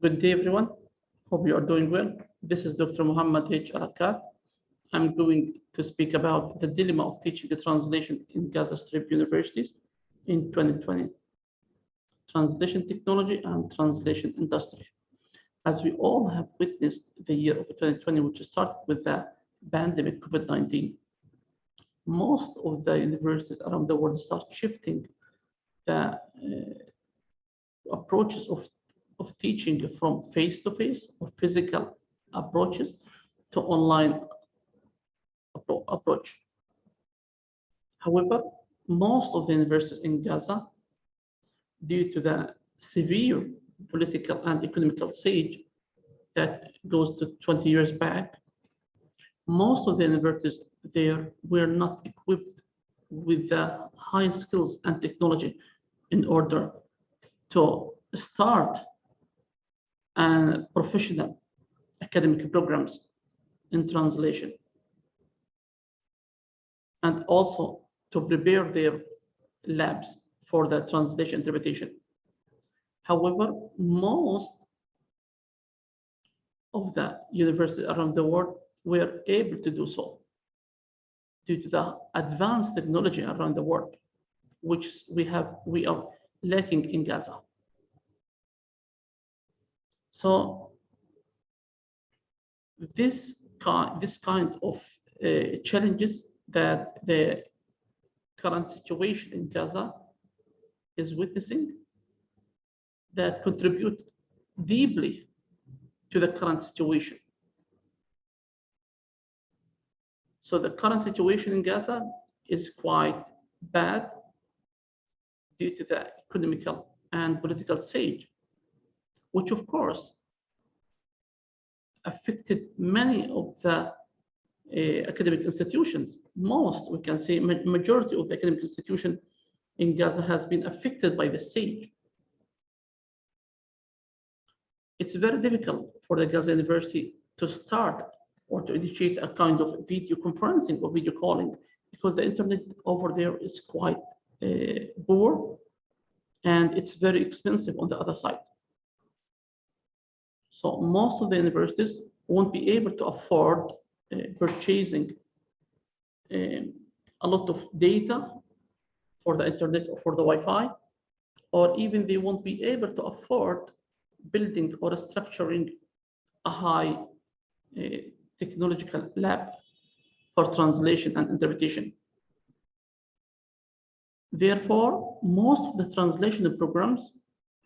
Good day, everyone. Hope you are doing well. This is Dr. Muhammad H. Arakat. I'm going to speak about the dilemma of teaching the translation in Gaza Strip universities in 2020. Translation technology and translation industry. As we all have witnessed the year of 2020, which started with the pandemic COVID-19, most of the universities around the world start shifting the approaches of teaching from face-to-face or physical approaches to online approach. However, most of the universities in Gaza, due to the severe political and economical siege that goes to 20 years back, most of the universities there were not equipped with the high skills and technology in order to start professional academic programs in translation, and also to prepare their labs for the translation interpretation. However, most of the universities around the world were able to do so due to the advanced technology around the world, which we are lacking in Gaza. So this kind of challenges that the current situation in Gaza is witnessing that contribute deeply to the current situation. So the current situation in Gaza is quite bad due to the economical and political siege, which of course affected many of the academic institutions. Most, we can say, majority of the academic institution in Gaza has been affected by the siege. It's very difficult for the Gaza University to start or to initiate a kind of video conferencing or video calling because the internet over there is quite poor and it's very expensive on the other side. So most of the universities won't be able to afford purchasing a lot of data for the internet or for the Wi-Fi, or even they won't be able to afford building or structuring a high technological lab for translation and interpretation. Therefore, most of the translation programs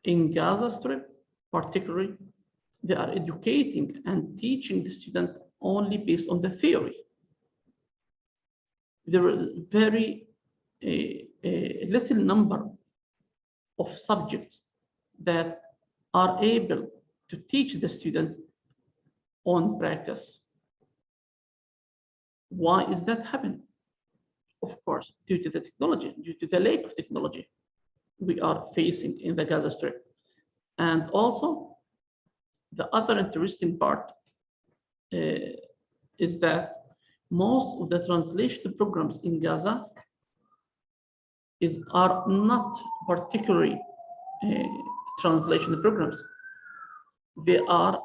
in Gaza Strip, particularly, they are educating and teaching the student only based on the theory. There is very little number of subjects that are able to teach the student on practice. Why is that happening? Of course, due to the technology, due to the lack of technology we are facing in the Gaza Strip. And also, the other interesting part is that most of the translation programs in Gaza are not particularly translation programs. They are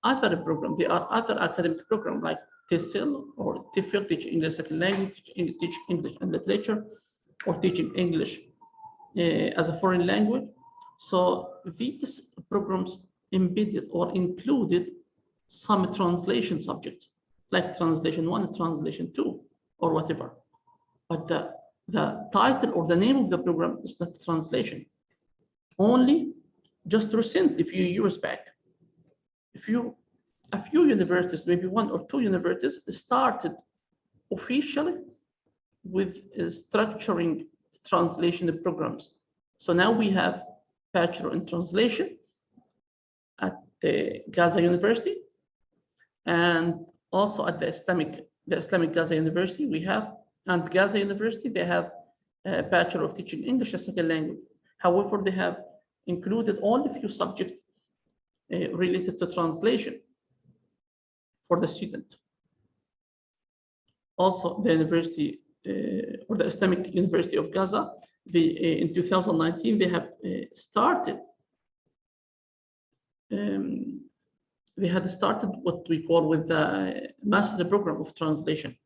other programs. They are other academic programs like TESOL or TEFL, teaching English second language, teach English and literature, or teaching English as a foreign language. So these programs embedded or included some translation subjects, like translation 1, translation 2, or whatever. But the title or the name of the program is not translation. Only just recently, a few years back, a few universities, maybe 1 or 2 universities, started officially with structuring translation programs. So now we have Bachelor in Translation at the Gaza University, and also at the Islamic Gaza University we have, and Gaza University, they have a Bachelor of Teaching English as a Second Language. However, they have included only a few subjects related to translation for the student. Also, the university or the Islamic University of Gaza, in 2019, they have started they had started what we call with the master program of translation,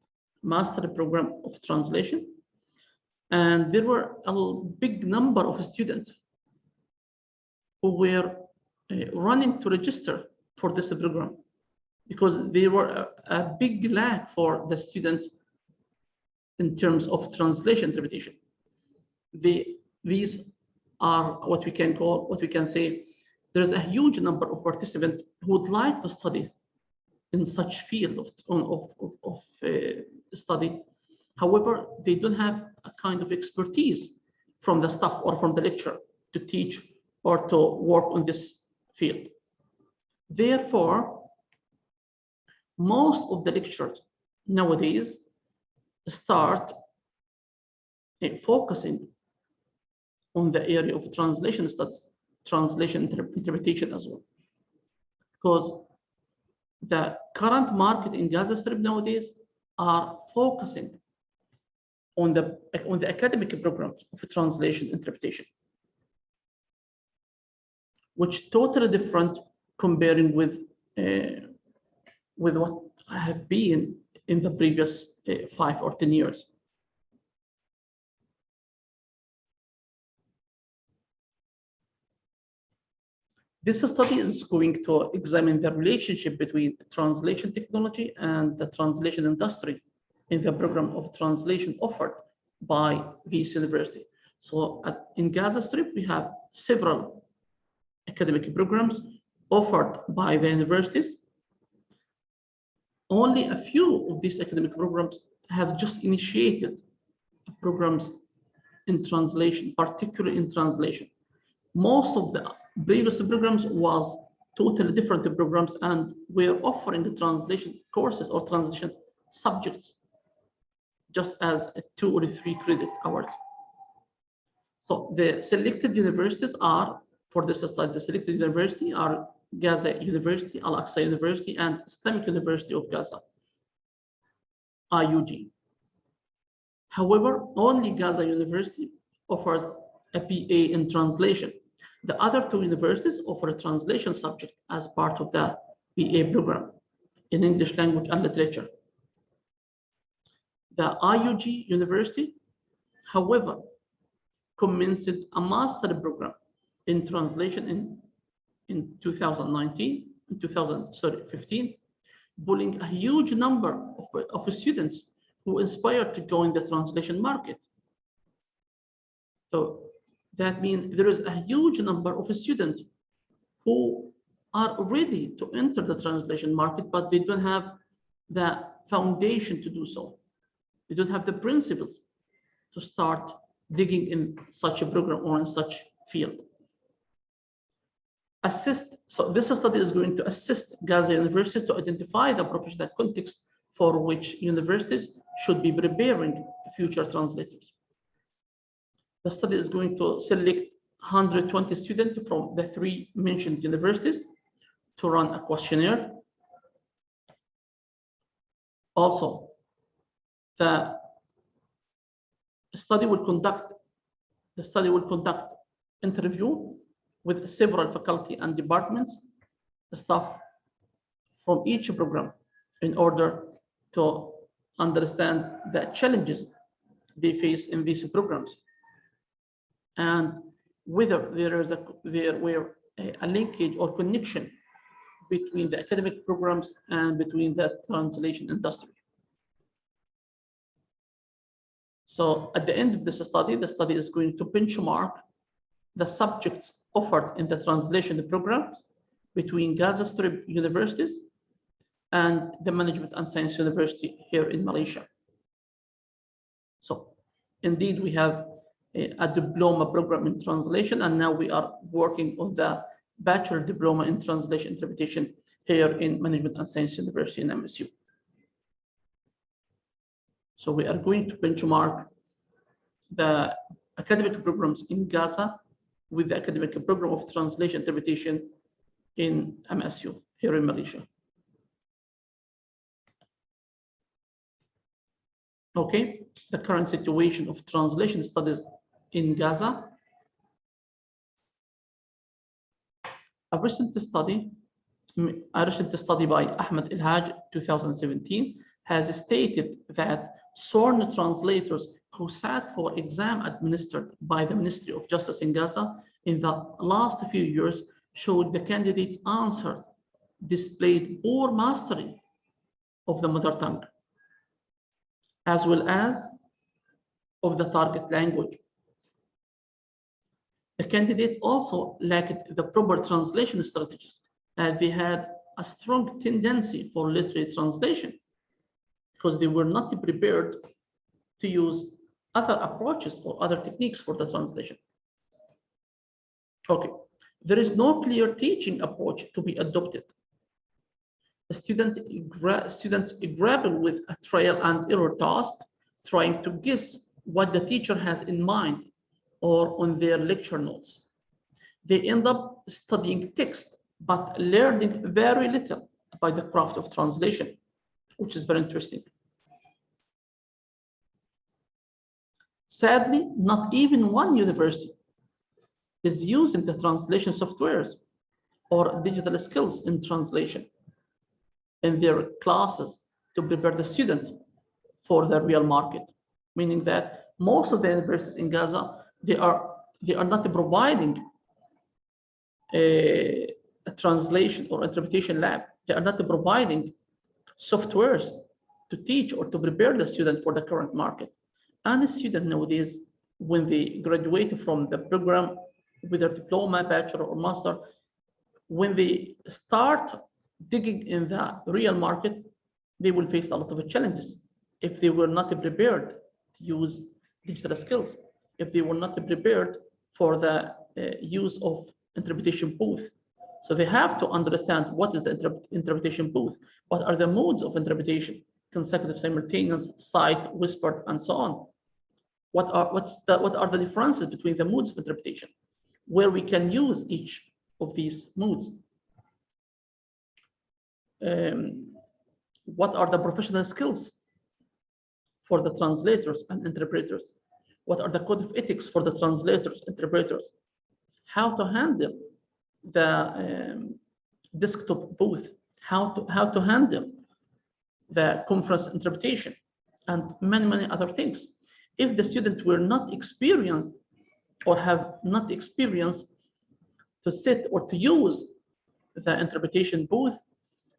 and there were a big number of students who were running to register for this program because there were a big lack for the student in terms of translation interpretation. These are what we can say, there's a huge number of participants who would like to study in such field of study. However, they don't have a kind of expertise from the staff or from the lecturer to teach or to work on this field. Therefore, most of the lecturers nowadays start focusing on the area of translation studies, translation interpretation as well, because the current market in Gaza Strip nowadays are focusing on the academic programs of translation interpretation, which totally different comparing with what I have been in the previous 5 or 10 years. This study is going to examine the relationship between translation technology and the translation industry in the program of translation offered by this university. So in Gaza Strip, we have several academic programs offered by the universities. Only a few of these academic programs have just initiated programs in translation, particularly in translation. Most of the previous programs was totally different programs and we're offering the translation courses or translation subjects just as 2 or 3 credit hours. So the selected universities are, for this study, the selected university are Gaza University, Al-Aqsa University, and Islamic University of Gaza, IUG. However, only Gaza University offers a BA in translation. The other 2 universities offer a translation subject as part of the BA program in English language and literature. The IUG University, however, commenced a master program in translation in 2015, pulling a huge number of students who aspire to join the translation market. So that means there is a huge number of students who are ready to enter the translation market, but they don't have the foundation to do so. They don't have the principles to start digging in such a program or in such field. So this study is going to assist Gaza University to identify the professional context for which universities should be preparing future translators. The study is going to select 120 students from the 3 mentioned universities to run a questionnaire. Also, the study will conduct interview with several faculty and departments, staff from each program in order to understand the challenges they face in these programs and whether there were a linkage or connection between the academic programs and between the translation industry. So at the end of this study, the study is going to benchmark the subjects offered in the translation programs between Gaza Strip universities and the Management and Science University here in Malaysia. So indeed, we have a diploma program in translation, and now we are working on the bachelor diploma in translation interpretation here in Management and Science University in MSU. So we are going to benchmark the academic programs in Gaza with the academic program of translation interpretation in MSU here in Malaysia. Okay, the current situation of translation studies in Gaza. A recent study by Ahmed Elhaj, 2017, has stated that sworn translators who sat for exam administered by the Ministry of Justice in Gaza in the last few years showed the candidates answered displayed poor mastery of the mother tongue, as well as of the target language. The candidates also lacked the proper translation strategies, and they had a strong tendency for literary translation because they were not prepared to use other approaches or other techniques for the translation. Okay, there is no clear teaching approach to be adopted. Students grapple with a trial and error task, trying to guess what the teacher has in mind or on their lecture notes. They end up studying text, but learning very little about the craft of translation, which is very interesting. Sadly, not even one university is using the translation softwares or digital skills in translation in their classes to prepare the student for the real market, meaning that most of the universities in Gaza, they are not providing a translation or interpretation lab. They are not providing softwares to teach or to prepare the student for the current market. And the student nowadays, when they graduate from the program with their diploma, bachelor or master, when they start digging in the real market, they will face a lot of challenges if they were not prepared to use digital skills, if they were not prepared for the use of interpretation booth. So they have to understand what is the interpretation booth, what are the modes of interpretation, consecutive, simultaneous, sight, whispered, and so on. What are the differences between the modes of interpretation, where we can use each of these modes? What are the professional skills for the translators and interpreters? What are the code of ethics for the translators, interpreters? How to handle the desktop booth? How to handle the conference interpretation, and many other things. If the student were not experienced or have not experienced to sit or to use the interpretation booth,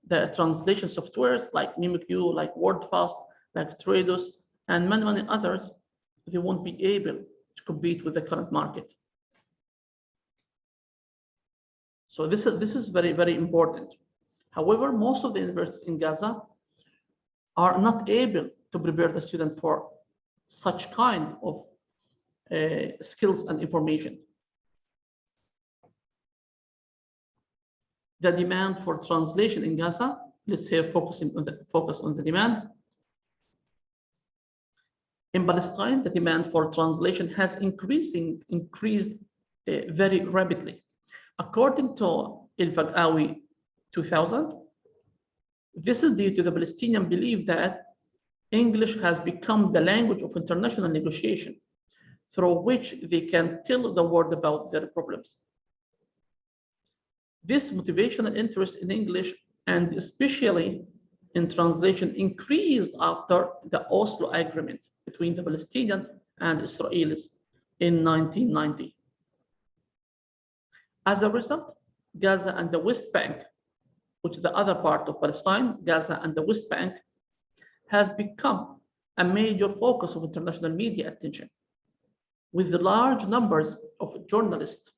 the translation softwares like MimicU, like WordFast, like Trados, and many others, they won't be able to compete with the current market. So this is very important. However, most of the universities in Gaza are not able to prepare the student for such kind of skills and information. The demand for translation in Gaza, let's here focus on the demand. In Palestine, the demand for translation has increased very rapidly. According to El-Fagawi 2000, this is due to the Palestinian belief that English has become the language of international negotiation, through which they can tell the world about their problems. This motivational interest in English, and especially in translation, increased after the Oslo Agreement between the Palestinians and Israelis in 1990. As a result, Gaza and the West Bank, which is the other part of Palestine, Gaza and the West Bank, has become a major focus of international media attention, with large numbers of journalists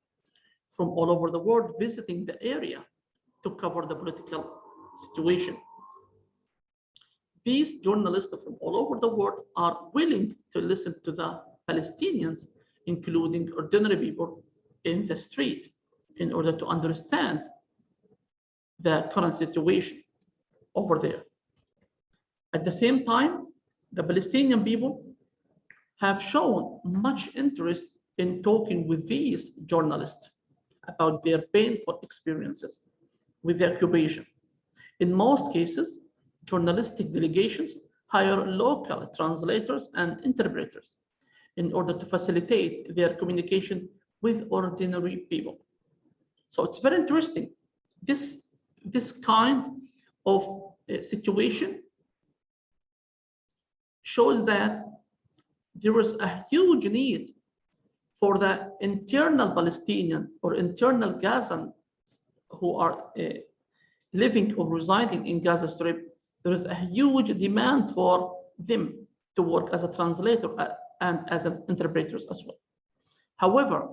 from all over the world visiting the area to cover the political situation. These journalists from all over the world are willing to listen to the Palestinians, including ordinary people in the street, in order to understand the current situation over there. At the same time, the Palestinian people have shown much interest in talking with these journalists about their painful experiences with the occupation. In most cases, journalistic delegations hire local translators and interpreters in order to facilitate their communication with ordinary people. So it's very interesting. This kind of situation shows that there is a huge need for the internal Palestinian or internal Gazan who are living or residing in Gaza Strip. There is a huge demand for them to work as a translator and as an interpreters as well. However,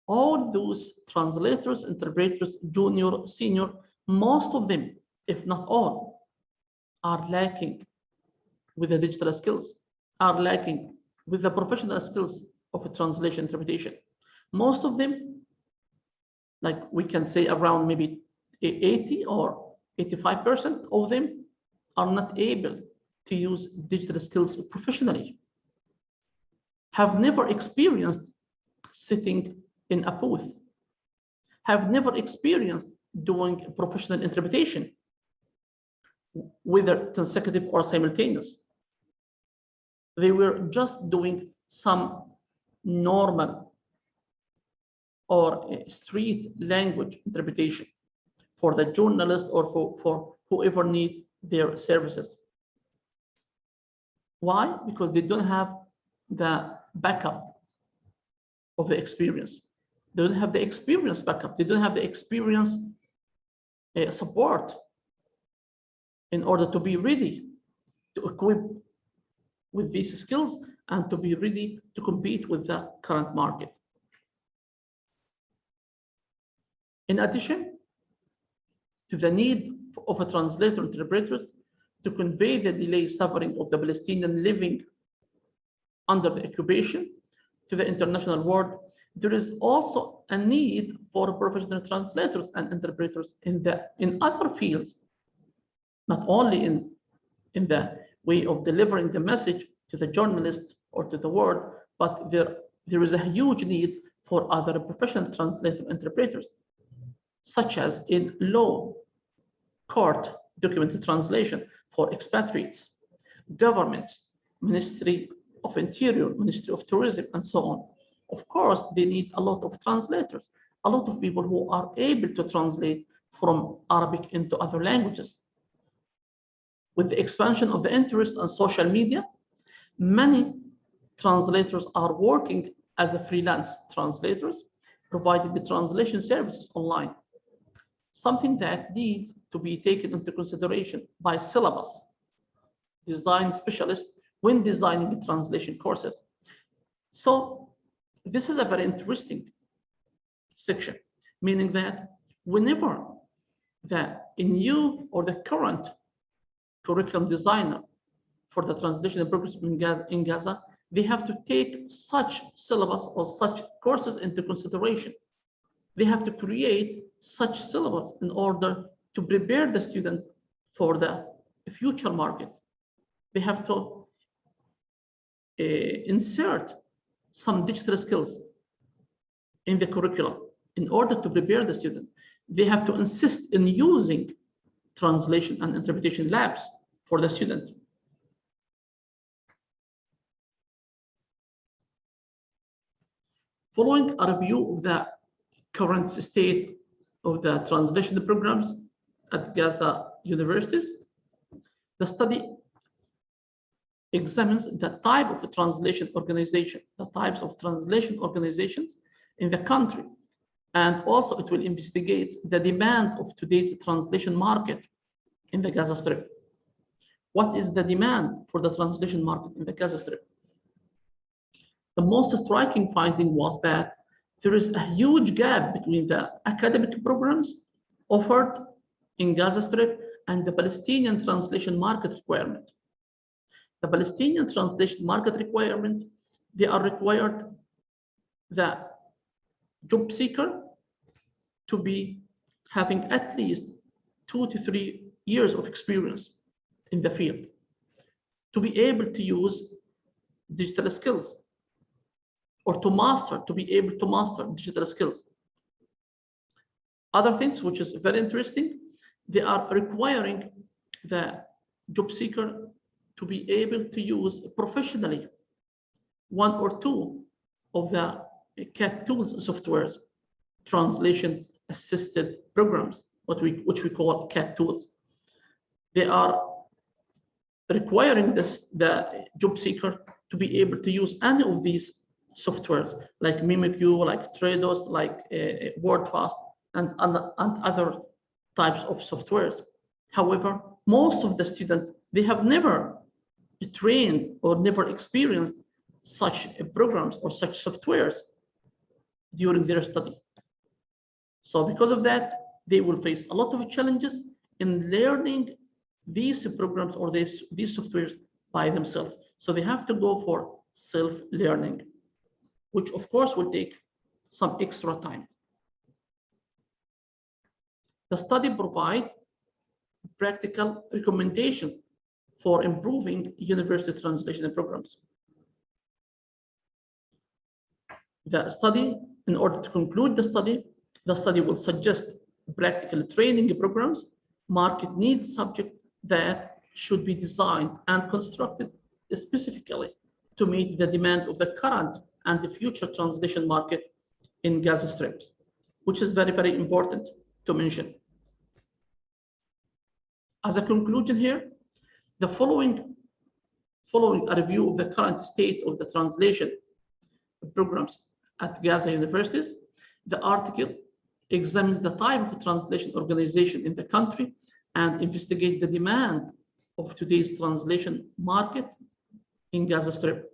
all those translators, interpreters, junior, senior, most of them, if not all, are lacking with the digital skills, are lacking with the professional skills of translation interpretation. Most of them, like we can say around maybe 80 or 85% of them are not able to use digital skills professionally, have never experienced sitting in a booth, have never experienced doing professional interpretation, whether consecutive or simultaneous. They were just doing some normal or street language interpretation for the journalist or for whoever need their services. Why? Because they don't have the backup of the experience. They don't have the experience backup. They don't have the experience support in order to be ready to equip with these skills and to be ready to compete with the current market. In addition to the need of a translator interpreters to convey the delay suffering of the Palestinian living under the occupation to the international world, there is also a need for professional translators and interpreters in other fields, not only in the way of delivering the message to the journalist or to the world, but there is a huge need for other professional translator interpreters, such as in law, court document translation for expatriates, government, Ministry of Interior, Ministry of Tourism, and so on. Of course, they need a lot of translators, a lot of people who are able to translate from Arabic into other languages. With the expansion of the interest on social media, many translators are working as a freelance translators, providing the translation services online, something that needs to be taken into consideration by syllabus design specialists when designing the translation courses. So this is a very interesting section, meaning that whenever the new or the current curriculum designer for the translation program in Gaza, they have to take such syllabus or such courses into consideration. They have to create such syllabus in order to prepare the student for the future market. They have to insert some digital skills in the curriculum in order to prepare the student. They have to insist in using translation and interpretation labs for the student. Following a review of the current state of the translation programs at Gaza universities, the study examines the type of translation organization, the types of translation organizations in the country, and also it will investigate the demand of today's translation market in the Gaza Strip. What is the demand for the translation market in the Gaza Strip? The most striking finding was that there is a huge gap between the academic programs offered in Gaza Strip and the Palestinian translation market requirement. The Palestinian translation market requirement, they are required the job seeker to be having at least 2 to 3 years of experience in the field, to be able to use digital skills, or to be able to master digital skills. Other things, which is very interesting, they are requiring the job seeker to be able to use professionally 1 or 2 of the CAT tools softwares, translation assisted programs, which we call CAT tools. They are requiring the job seeker to be able to use any of these softwares like MimQ, like Trados, like WordFast, and other types of softwares. However, most of the students, they have never trained or never experienced such programs or such softwares during their study. So because of that, they will face a lot of challenges in learning these programs or these softwares by themselves. So they have to go for self-learning, which of course will take some extra time. The study provides practical recommendations for improving university translation programs. The study, in order to conclude the study will suggest practical training programs, market needs subject that should be designed and constructed specifically to meet the demand of the current and the future translation market in Gaza Strip, which is very, very important to mention. As a conclusion here, the following a review of the current state of the translation programs at Gaza universities, the article examines the type of translation organization in the country and investigate the demand of today's translation market in Gaza Strip.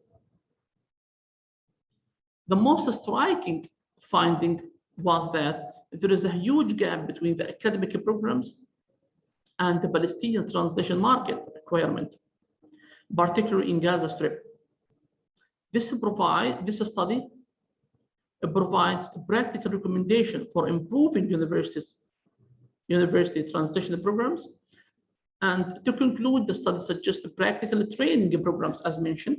The most striking finding was that there is a huge gap between the academic programs and the Palestinian translation market requirement, particularly in Gaza Strip. This study provides a practical recommendation for improving university translation programs. And to conclude, the study suggests practical training programs, as mentioned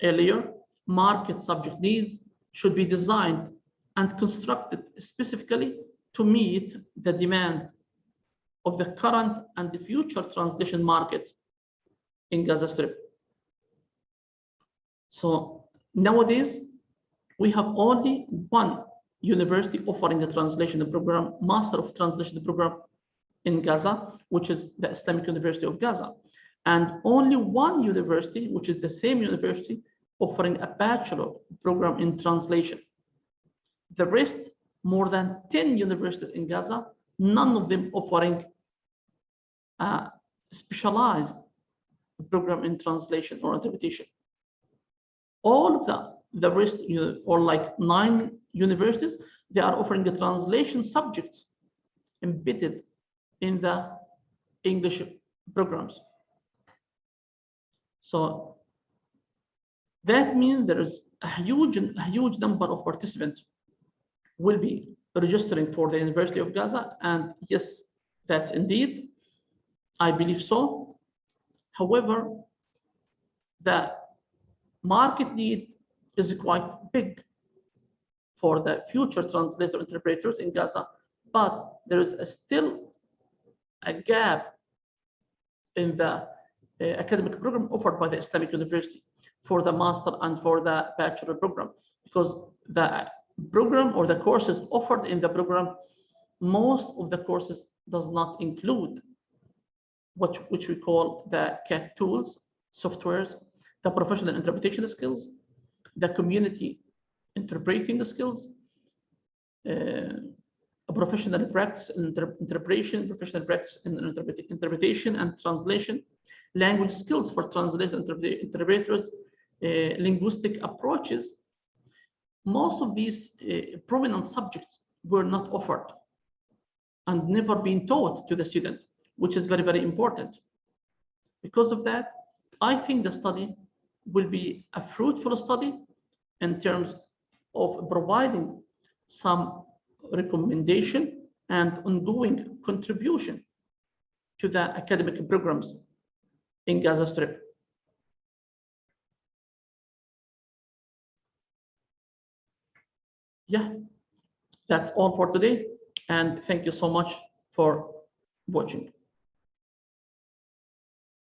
earlier. Market subject needs should be designed and constructed specifically to meet the demand of the current and the future translation market in Gaza Strip. So nowadays, we have only one university offering a translation program, Master of Translation program in Gaza, which is the Islamic University of Gaza, and only one university, which is the same university, offering a bachelor program in translation. The rest, more than 10 universities in Gaza, none of them offering a specialized program in translation or interpretation. All of the rest, or like 9 universities, they are offering the translation subjects embedded in the English programs. So that means there is a huge number of participants will be registering for the University of Gaza, and yes, that's indeed, I believe so. However, the market need is quite big for the future translator interpreters in Gaza, but there is still a gap in the academic program offered by the Islamic University for the master and for the bachelor program, because the program or the courses offered in the program, most of the courses does not include which we call the CAT tools, softwares, the professional interpretation skills, the community interpreting skills, a professional practice in interpretation, professional practice in interpretation and translation, language skills for translators, interpreters, linguistic approaches. Most of these prominent subjects were not offered and never been taught to the student, which is very, very important. Because of that, I think the study will be a fruitful study in terms of providing some recommendation and ongoing contribution to the academic programs in Gaza Strip. Yeah, that's all for today. And thank you so much for watching.